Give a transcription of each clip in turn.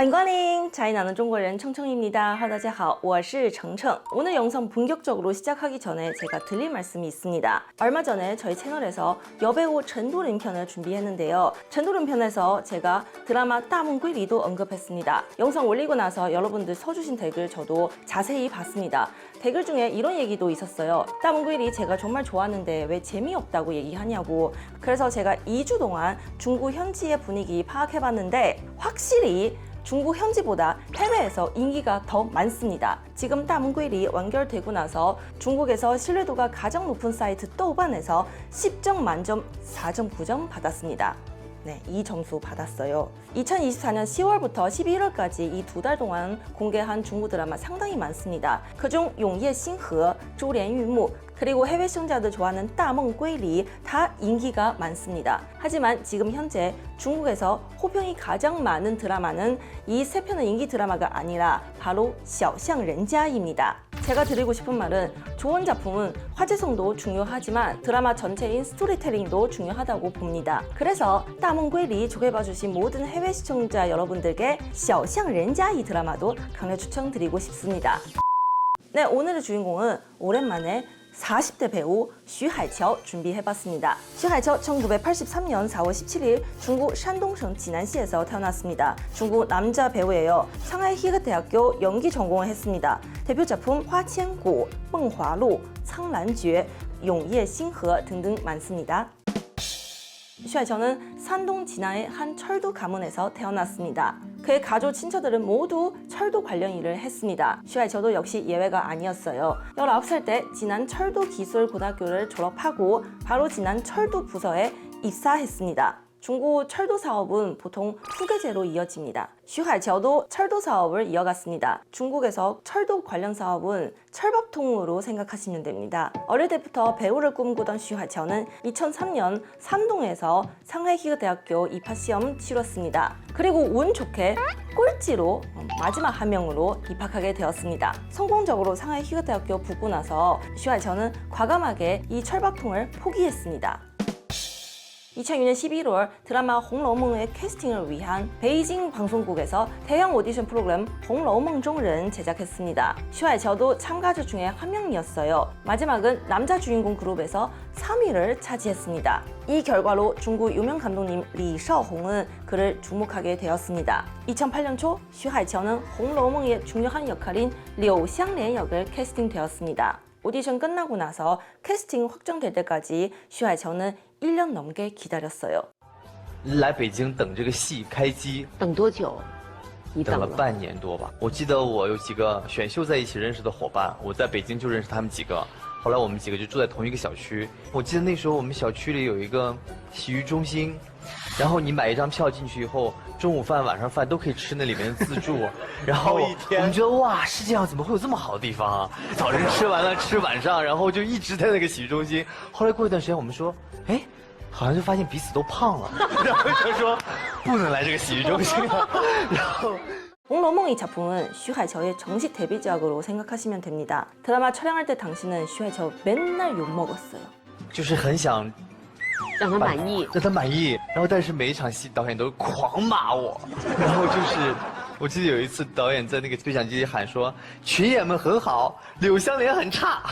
欢迎光临차이 나는 중국어는 청청입니다. 大家好，我是청청. 오늘 영상 본격적으로 시작하기 전에 제가 드릴 말씀이 있습니다. 얼마 전에 저희 채널에서 여배우 전도른 편을 준비했는데요. 전도른 편에서 제가 드라마 따문귀리도 언급했습니다. 영상 올리고 나서 여러분들 써주신 댓글 저도 자세히 봤습니다. 댓글 중에 이런 얘기도 있었어요. 따문귀리 제가 정말 좋았는데 왜 재미없다고 얘기하냐고. 그래서 제가 2주 동안 중국 현지의 분위기 파악해봤는데 확실히 중국 현지보다 해외에서 인기가 더 많습니다. 지금 따문귀리 완결되고 나서 중국에서 신뢰도가 가장 높은 사이트豆瓣에서 10점 만점 4.9점 받았습니다. 네, 이 점수 받았어요. 2024년 10월부터 11월까지 이 2달 동안 공개한 중국 드라마 상당히 많습니다. 그중 용예 싱허, 주련유무, 그리고 해외 시청자들 좋아하는 따문귀리 다 인기가 많습니다. 하지만 지금 현재 중국에서 호평이 가장 많은 드라마는 이 세 편의 인기 드라마가 아니라 바로 小巷人家입니다. 제가 드리고 싶은 말은 좋은 작품은 화제성도 중요하지만 드라마 전체인 스토리텔링도 중요하다고 봅니다. 그래서 따문귀리 소개해봐주신 모든 해외 시청자 여러분들께 小巷人家이 드라마도 강력 추천드리고 싶습니다. 네, 오늘의 주인공은 오랜만에 40대 배우 슈하이qiao 준비해봤습니다. 슈하이qiao 1983년 4월 17일 중국 산동성 지난시에서 태어났습니다. 중국 남자 배우예요. 상하이 희극대학교 연기 전공을 했습니다. 대표 작품 화千骨, 梦华录,苍兰诀, 용예 싱허 등등 많습니다. 슈하이qiao는 산동 진화의 한 철도 가문에서 태어났습니다. 그의 가족 친척들은 모두 철도 관련 일을 했습니다. 슈하이qiao도 역시 예외가 아니었어요. 19살 때 진안 철도기술고등학교를 졸업하고 바로 진안 철도 부서에 입사했습니다. 중국 철도 사업은 보통 후계제로 이어집니다. 슈하이qiao도 철도 사업을 이어갔습니다. 중국에서 철도 관련 사업은 철밥통으로 생각하시면 됩니다. 어릴 때부터 배우를 꿈꾸던 슈하이qiao는 2003년 산동에서 상하이 희극대학교 입학시험 치렀습니다. 그리고 운 좋게 꼴찌로 마지막 한 명으로 입학하게 되었습니다. 성공적으로 상하이 희극대학교 붙고 나서 슈하이qiao는 과감하게 이 철밥통을 포기했습니다. 2006년 11월 드라마 홍楼梦의 캐스팅을 위한 베이징 방송국에서 대형 오디션 프로그램 홍楼梦中人제작했습니다. 슈하이qiao도 참가자 중에 한 명이었어요. 마지막은 남자 주인공 그룹에서 3위를 차지했습니다. 이 결과로 중국 유명 감독님 리샤오홍은 그를 주목하게 되었습니다. 2008년 초 슈하이qiao는 홍楼梦의 중요한 역할인 류샹련 역을 캐스팅되었습니다. 오디션 끝나고 나서 캐스팅 확정될 때까지 슈하이qiao는 1년 넘게 기다렸어요. 来北京等这个戏开机，等多久？你等了半年多吧。我记得我有几个选秀在一起认识的伙伴，我在北京就认识他们几个。后来我们几个就住在同一个小区。我记得那时候我们小区里有一个洗浴中心，然后你买一张票进去以后，中午饭、晚上饭都可以吃那里面的自助。然后我们觉得哇，世界上怎么会有这么好的地方啊？早晨吃完了吃晚上，然后就一直在那个洗浴中心。后来过一段时间，我们说，哎。好像就发现彼此都胖了，然后就说不能来这个洗浴中心了。然后 홍楼梦 이 작품은 슈하이qiao의 정식 데뷔작으로 생각하시면 됩니다. 드라마 촬영할 때 당시는 슈하이qiao 맨날 욕먹었어요. 就是很想让他满意，让他满意，然后但是每一场戏导演都狂骂我，然后就是我记得有一次导演在那个对讲机里喊说群演们很好，柳湘莲很差。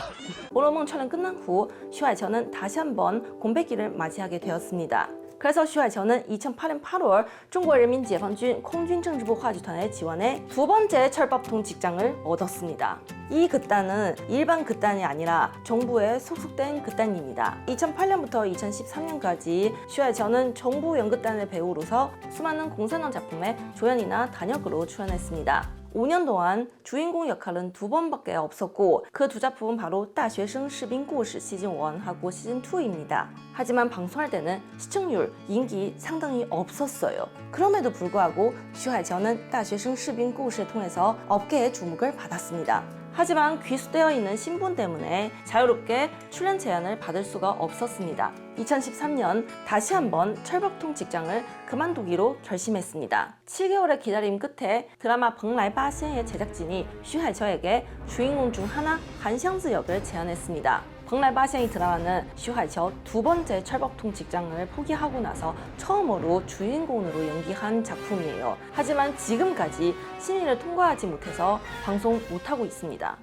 홍楼梦 촬영 끝난 후 슈하이qiao는 다시 한번 공백기를 맞이하게 되었습니다. 그래서 슈하이qiao는 2008년 8월 중국인민解放军空军政治部 화주단에 지원해 두 번째 철밥통 직장을 얻었습니다. 이 극단은 일반 극단이 아니라 정부에 소속된 극단입니다. 2008년부터 2013년까지 슈하이qiao는 정부 연극단의 배우로서 수많은 공산당 작품에 조연이나 단역으로 출연했습니다. 5년 동안 주인공 역할은 2번밖에 없었고 그 두 작품은 바로 大学生士兵故事 시즌1하고 시즌2입니다. 하지만 방송할 때는 시청률, 인기 상당히 없었어요. 그럼에도 불구하고 슈하이qiao는 大学生士兵故事 통해서 업계의 주목을 받았습니다. 하지만 귀수되어 있는 신분 때문에 자유롭게 출연 제안을 받을 수가 없었습니다. 2013년 다시 한번 철밥통 직장을 그만두기로 결심했습니다. 7개월의 기다림 끝에 드라마 벙라이바센의 제작진이 슈하이qiao에게 주인공 중 하나 한샹즈 역을 제안했습니다. 벙랄바시이 드라마는 슈하이처 두 번째 철법통 직장을 포기하고 나서 처음으로 주인공으로 연기한 작품이에요. 하지만 지금까지 심의를 통과하지 못해서 방송 못하고 있습니다.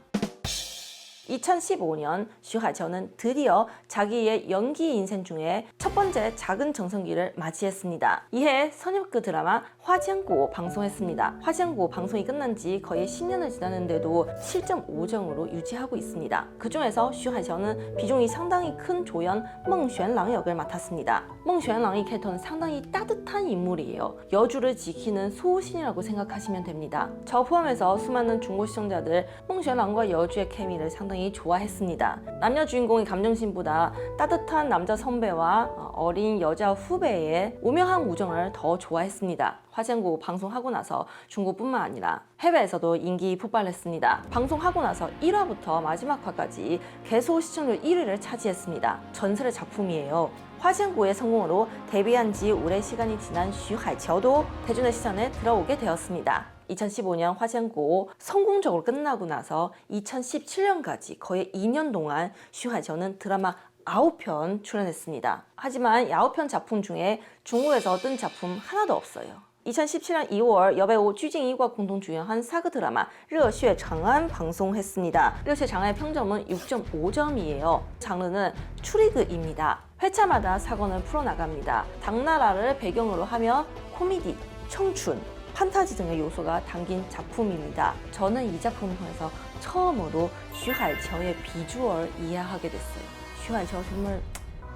2015년 슈하이처는 드디어 자기의 연기 인생 중에 첫 번째 작은 정성기를 맞이했습니다. 이해 선입그 드라마 화쟁고 방송했습니다. 화쟁고 방송이 끝난 지 거의 10년을 지났는데도 7.5점으로 유지하고 있습니다. 그 중에서 슈하이처는 비중이 상당히 큰 조연 멍xuan랑 역을 맡았습니다. 멍xuan랑의 캐릭터는 상당히 따뜻한 인물이에요. 여주를 지키는 소신이라고 생각하시면 됩니다. 저 포함해서 수많은 중고 시청자들 멍xuan랑과 여주의 케미를 상당히 좋아했습니다. 남녀 주인공의 감정신보다 따뜻한 남자 선배와 어린 여자 후배의 오묘한 우정을 더 좋아했습니다. 화쟁고 방송하고 나서 중국뿐만 아니라 해외에서도 인기 폭발했습니다. 방송하고 나서 1화부터 마지막 화까지 계속 시청률 1위를 차지했습니다. 전설의 작품이에요. 화쟁고의 성공으로 데뷔한 지 오래 시간이 지난 슈하이처도 대중의 시선에 들어오게 되었습니다. 2015년 화쟁고 성공적으로 끝나고 나서 2017년까지 거의 2년 동안 슈하이처는 드라마 9편 출연했습니다. 하지만 9편 작품 중에 중국에서 뜬 작품 하나도 없어요. 2017년 2월 여배우 鞠婧祎과 공동 주연한 사극 드라마 热血长安 방송했습니다. 热血长安의 평점은 6.5점이에요. 장르는 추리극입니다. 회차마다 사건을 풀어나갑니다. 당나라를 배경으로 하며 코미디, 청춘, 판타지 등의 요소가 담긴 작품입니다. 저는 이 작품을 통해서 처음으로 슈하이처의 비주얼 이해하게 됐어요. 슈하이처 정말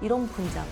이런 분장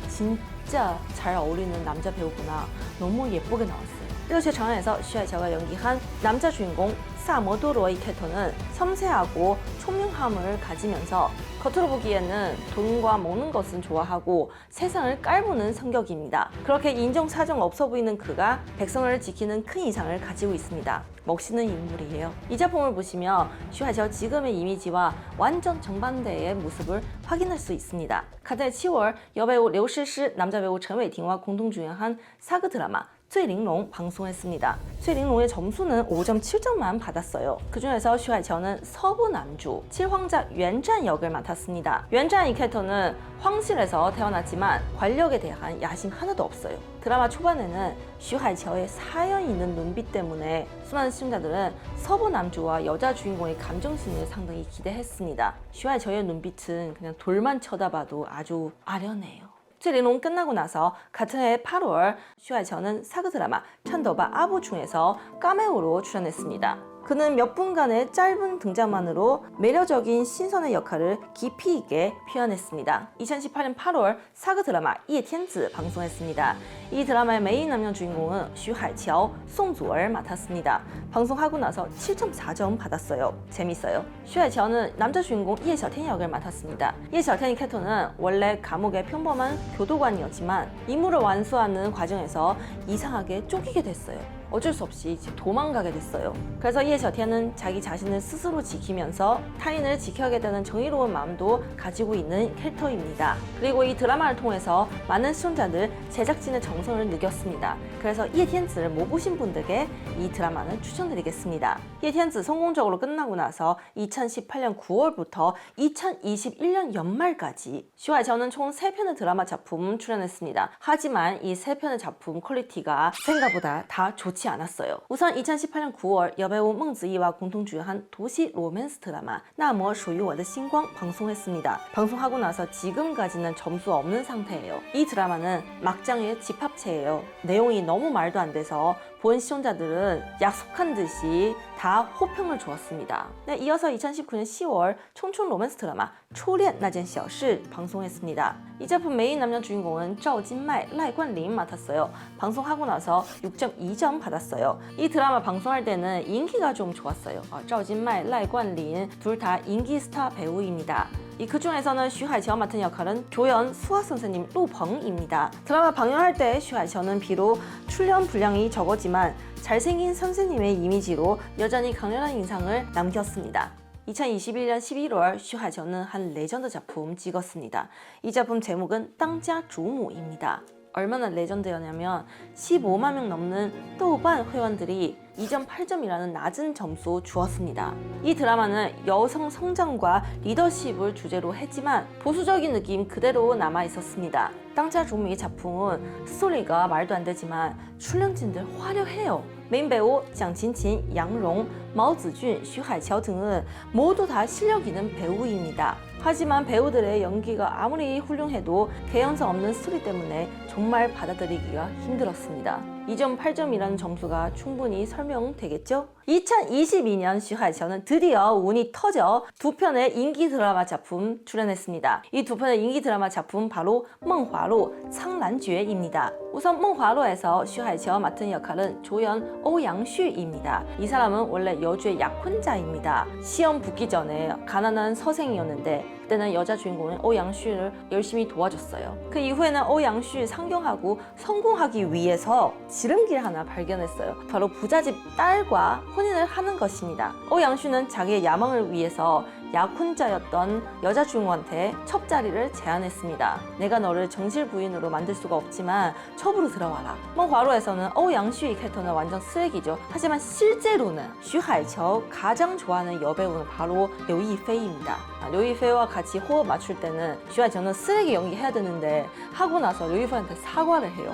진짜 잘 어울리는 남자 배우구나. 너무 예쁘게 나왔어요. 热血长安에서 슈하이처가 연기한 남자 주인공 사모도로의 캐릭터는 섬세하고 총명함을 가지면서 겉으로 보기에는 돈과 먹는 것은 좋아하고 세상을 깔보는 성격입니다. 그렇게 인정사정 없어 보이는 그가 백성을 지키는 큰 이상을 가지고 있습니다. 멋있는 인물이에요. 이 작품을 보시면 슈하이처 지금의 이미지와 완전 정반대의 모습을 확인할 수 있습니다. 같은 해 7월 여배우 류시시, 남자 배우陈伟霆과 공동 주연한 사극 드라마 最玲珑 방송했습니다. 最玲珑의 점수는 5.7점만 받았어요. 그 중에서 슈하이처는 서부 남주 칠황자袁战 역을 맡았습니다.袁战이 캐릭터는 황실에서 태어났지만 권력에 대한 야심 하나도 없어요. 드라마 초반에는 슈하이처의 사연 있는 눈빛 때문에 수많은 시청자들은 서부 남주와 여자 주인공의 감정신을 상당히 기대했습니다. 슈하이처의 눈빛은 그냥 돌만 쳐다봐도 아주 아련해요. 最玲珑 끝나고 나서 같은 해 8월 슈하이처는 사극 드라마 천도바 아부중에서 카메오로 출연했습니다. 그는 몇 분간의 짧은 등장만으로 매력적인 신선의 역할을 깊이 있게 표현했습니다. 2018년 8월 사극 드라마 叶天子 방송했습니다. 이 드라마의 메인 남녀 주인공은 슈하이처, 송주얼 맡았습니다. 방송하고 나서 7.4점 받았어요. 재밌어요. 슈하이처는 남자 주인공 이해셔텐 역을 맡았습니다. 이해셔텐의 캐릭터는 원래 감옥의 평범한 교도관이었지만 임무를 완수하는 과정에서 이상하게 쫓기게 됐어요. 어쩔 수 없이 도망가게 됐어요. 그래서 이해셔텐은 자기 자신을 스스로 지키면서 타인을 지켜야겠다는 정의로운 마음도 가지고 있는 캐릭터입니다. 그리고 이 드라마를 통해서 많은 시청자들, 제작진의 정성을 느꼈습니다. 그래서 이해텐즈를 못 보신 분들께 이 드라마는 추천드리겠습니다. 이해텐즈 성공적으로 끝나고 나서 2018년 9월부터 2021년 연말까지 슈하이처는 총 3편의 드라마 작품 출연했습니다. 하지만 이 3편의 작품 퀄리티가 생각보다 다 좋지 않았어요. 우선 2018년 9월 여배우 멍즈이와 공동 주연한 도시 로맨스 드라마 那么属于我的星光 방송했습니다. 방송하고 나서 지금까지는 점수 없는 상태예요. 이 드라마는 막장의 집합체예요. 내용이 너무 말도 안 돼서 본 시청자들은 약속한 듯이 다 호평을 주었습니다. 네, 이어서 2019년 10월 청춘 로맨스 드라마 初恋那件小事 방송했습니다. 이 작품 메인 남녀 주인공은 赵今麦, 赖冠霖 맡았어요. 방송하고 나서 6.2점 받았어요. 이 드라마 방송할 때는 인기가 좀 좋았어요. 赵今麦, 赖冠霖 둘 다 인기 스타 배우입니다. 그 중에서는 슈하이처 맡은 역할은 조연 수학 선생님 루펑입니다. 드라마 방영할 때 슈하이처는 비록 출연 분량이 적었지만 잘생긴 선생님의 이미지로 여전히 강렬한 인상을 남겼습니다. 2021년 11월 슈하이처는 한 레전드 작품 찍었습니다. 이 작품 제목은 땅자 주무입니다. 얼마나 레전드였냐면 15만 명 넘는豆瓣 회원들이 2.8점이라는 낮은 점수 주었습니다. 이 드라마는 여성 성장과 리더십을 주제로 했지만 보수적인 느낌 그대로 남아 있었습니다. 당자 중미의 작품은 스토리가 말도 안 되지만 출연진들 화려해요. 메인 배우 장친친, 양롱, 마오즈준, 슈하이qiao 등은 모두 다 실력 있는 배우입니다. 하지만 배우들의 연기가 아무리 훌륭해도 개연성 없는 스토리 때문에 정말 받아들이기가 힘들었습니다. 2.8점이라는 점수가 충분히 설명되겠죠? 2022년 슈하이qiao는 드디어 운이 터져 두 편의 인기 드라마 작품 출연했습니다. 이 두 편의 인기 드라마 작품 바로 멍화로, 창란죄입니다. 우선 멍화로에서 슈하이qiao 맡은 역할은 조연 오양슈입니다. 이 사람은 원래 여주의 약혼자입니다. 시험 붙기 전에 가난한 서생이었는데 그때는 여자 주인공인 오양슈를 열심히 도와줬어요. 그 이후에는 오양슈 상경하고 성공하기 위해서 지름길 하나 발견했어요. 바로 부잣집 딸과 혼인을 하는 것입니다. 오양슈는 자기의 야망을 위해서 약혼자였던 여자 주인공한테 첩자리를 제안했습니다. 내가 너를 정실 부인으로 만들 수가 없지만 첩으로 들어와라. 멍화로에서는 오양슈의 캐릭터는 완전 쓰레기죠. 하지만 실제로는 슈하이qiao 가장 좋아하는 여배우는 바로 류이페이입니다. 류이페이와 같이 호흡 맞출 때는 슈하이qiao는 쓰레기 연기해야 되는데 하고 나서 류이페이한테 사과를 해요.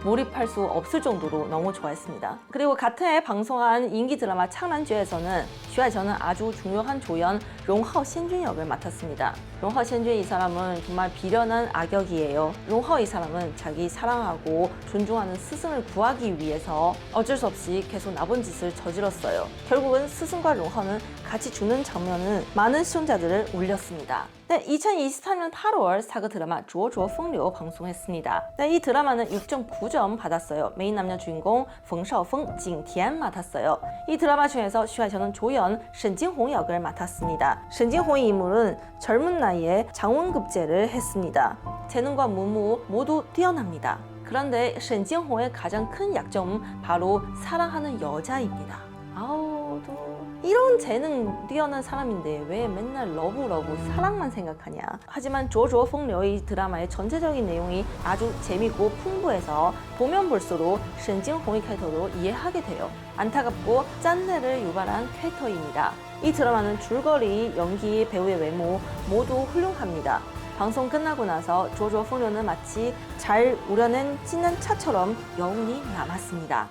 몰입할 수 없을 정도로 너무 좋아했습니다. 그리고 같은 해 방송한 인기 드라마 창란죄에서는 슈하이qiao는 아주 중요한 조연 롱하오 신준 역을 맡았습니다. 롱하오 신준 이 사람은 정말 비련한 악역이에요. 롱하오 이 사람은 자기 사랑하고 존중하는 스승을 구하기 위해서 어쩔 수 없이 계속 나쁜 짓을 저질렀어요. 결국은 스승과 롱하오는 같이 죽는 장면은 많은 시청자들을 울렸습니다. 네, 2023년 8월 사극 드라마 灼灼风流 방송했습니다. 네, 이 드라마는 6.9점 받았어요. 메인 남녀 주인공 펑샤오펑, 징티안 맡았어요. 이 드라마 중에서 슈하이qiao는 조연沈金홍 역을 맡았습니다.沈金홍의 인물은 젊은 나이에 장원급제를 했습니다. 재능과 무무 모두 뛰어납니다. 그런데沈金홍의 가장 큰 약점은 바로 사랑하는 여자입니다. 아우, 이런 재능 뛰어난 사람인데 왜 맨날 러브 사랑만 생각하냐. 하지만 灼灼风流 이 드라마의 전체적인 내용이 아주 재밌고 풍부해서 보면 볼수록沈金홍의 캐릭터도 이해하게 돼요. 안타깝고 짠내를 유발한 캐릭터입니다. 이 드라마는 줄거리, 연기, 배우의 외모 모두 훌륭합니다. 방송 끝나고 나서 灼灼风流는 마치 잘 우려낸 진한 차처럼 여운이 남았습니다.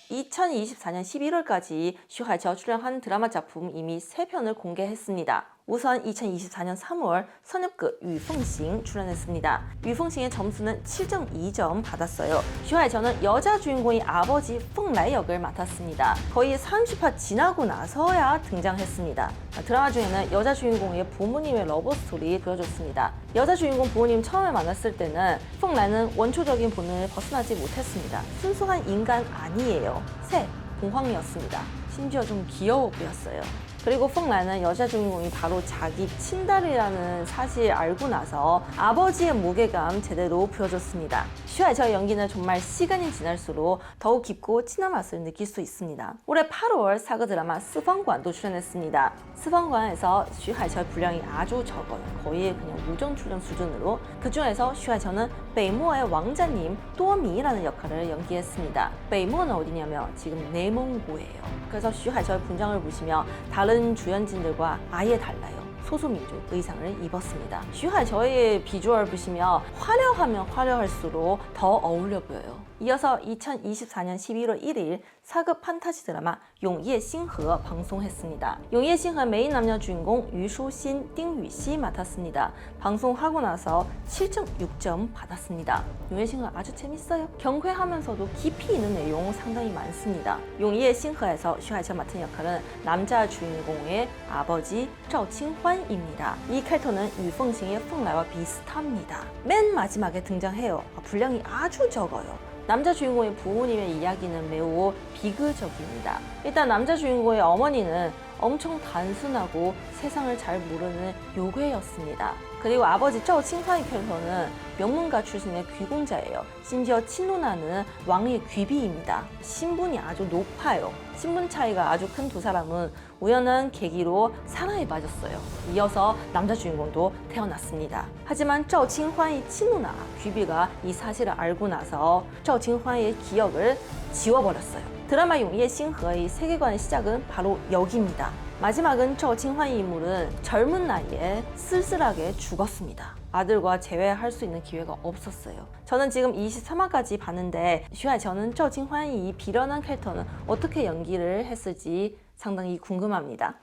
2024년 11월까지 슈하이qiao 출연한 드라마 작품 이미 3편을 공개했습니다. 우선 2024년 3월 선엽극 유펑싱 출연했습니다. 유펑싱의 점수는 7.2점 받았어요. 슈하이qiao는 여자 주인공의 아버지 펑라이 역을 맡았습니다. 거의 30화 지나고 나서야 등장했습니다. 드라마 중에는 여자 주인공의 부모님의 러브 스토리 보여줬습니다. 여자 주인공 부모님 처음에 만났을 때는 펑라이는 원초적인 본능을 벗어나지 못했습니다. 순수한 인간 아니에요. 새 공황이었습니다. 심지어 좀 귀여워 보였어요. 그리고 펑라이는 여자 주인공이 바로 자기 친딸이라는 사실 알고 나서 아버지의 무게감 제대로 보여줬습니다. 슈하이qiao의 연기는 정말 시간이 지날수록 더욱 깊고 진한 맛을 느낄 수 있습니다. 올해 8월 사극 드라마 스방관도 출연했습니다. 스방관에서 슈하이qiao의 분량이 아주 적어요. 거의 그냥 무정 출연 수준으로. 그 중에서 슈하이qiao는 베이모의 왕자님 또미라는 역할을 연기했습니다. 베이모는 어디냐면 지금 내몽고예요. 그래서 슈하이qiao의 분장을 보시면 다른 주연진들과 아예 달라요. 소수민족 의상을 입었습니다. 슈하이qiao의 비주얼 보시면 화려하면 화려할수록 더 어울려 보여요. 이어서 2024년 11월 1일 사극 판타지 드라마 용예싱허 방송했습니다. 용예싱허 메인 남녀 주인공 유수신, 띵유씨 맡았습니다. 방송하고 나서 7.6점 받았습니다. 용예싱허 아주 재밌어요. 경쾌하면서도 깊이 있는 내용 상당히 많습니다. 용예싱허에서 슈하이qiao 맡은 역할은 남자 주인공의 아버지赵清欢입니다. 이 캐릭터는 유펑싱의 펑라이와 비슷합니다. 맨 마지막에 등장해요. 분량이 아주 적어요. 남자 주인공의 부모님의 이야기는 매우 비극적입니다. 일단 남자 주인공의 어머니는 엄청 단순하고 세상을 잘 모르는 요괴였습니다. 그리고 아버지 쩌 칭화의 캐릭터는 명문가 출신의 귀공자예요. 심지어 친누나는 왕의 귀비입니다. 신분이 아주 높아요. 신분 차이가 아주 큰 두 사람은 우연한 계기로 사랑에 빠졌어요. 이어서 남자 주인공도 태어났습니다. 하지만 쩌 칭화의 친누나 귀비가 이 사실을 알고 나서 쩌 칭화의 기억을 지워버렸어요. 드라마 용예 싱허의 세계관의 시작은 바로 여기입니다. 마지막은 쩌 칭화의 인물은 젊은 나이에 쓸쓸하게 죽었습니다. 아들과 재회할 수 있는 기회가 없었어요. 저는 지금 23화까지 봤는데 슈하이처는 쩌 칭화의 이 비련한 캐릭터는 어떻게 연기를 했을지 상당히 궁금합니다.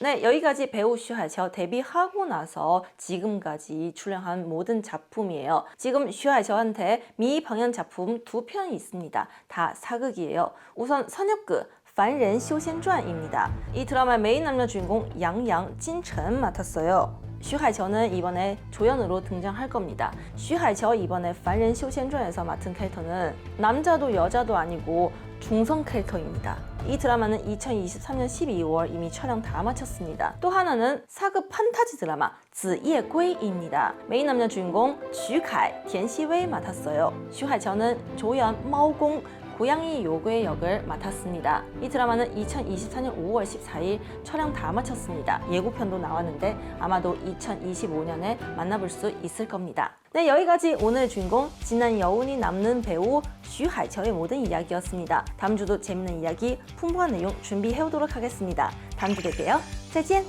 네, 여기까지 배우 슈하이처 데뷔하고 나서 지금까지 출연한 모든 작품이에요. 지금 슈하이처한테 미방영 작품 2편이 있습니다. 다 사극이에요. 우선 선역극 凡人修仙传입니다. 이 드라마의 메인 남자 주인공 양양 진천 맡았어요. 슈하이처는 이번에 조연으로 등장할 겁니다. 슈하이처 이번에 凡人修仙传에서 맡은 캐릭터는 남자도 여자도 아니고 중성 캐릭터입니다. 이 드라마는 2023년 12월 이미 촬영 다 마쳤습니다. 또 하나는 사극 판타지 드라마 紫夜归입니다. 메인 남자 주인공 슈카이, 田曦薇맡았어요. 슈하이처는 조연 마오공 고양이 요괴 역을 맡았습니다. 이 드라마는 2024년 5월 14일 촬영 다 마쳤습니다. 예고편도 나왔는데 아마도 2025년에 만나볼 수 있을 겁니다. 네, 여기까지 오늘의 주인공 진한 여운이 남는 배우 슈하이처의 모든 이야기였습니다. 다음 주도 재밌는 이야기, 풍부한 내용 준비해오도록 하겠습니다. 다음 주에 뵐게요. 再见!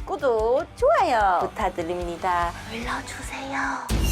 구독, 좋아요 부탁드립니다. 눌러주세요.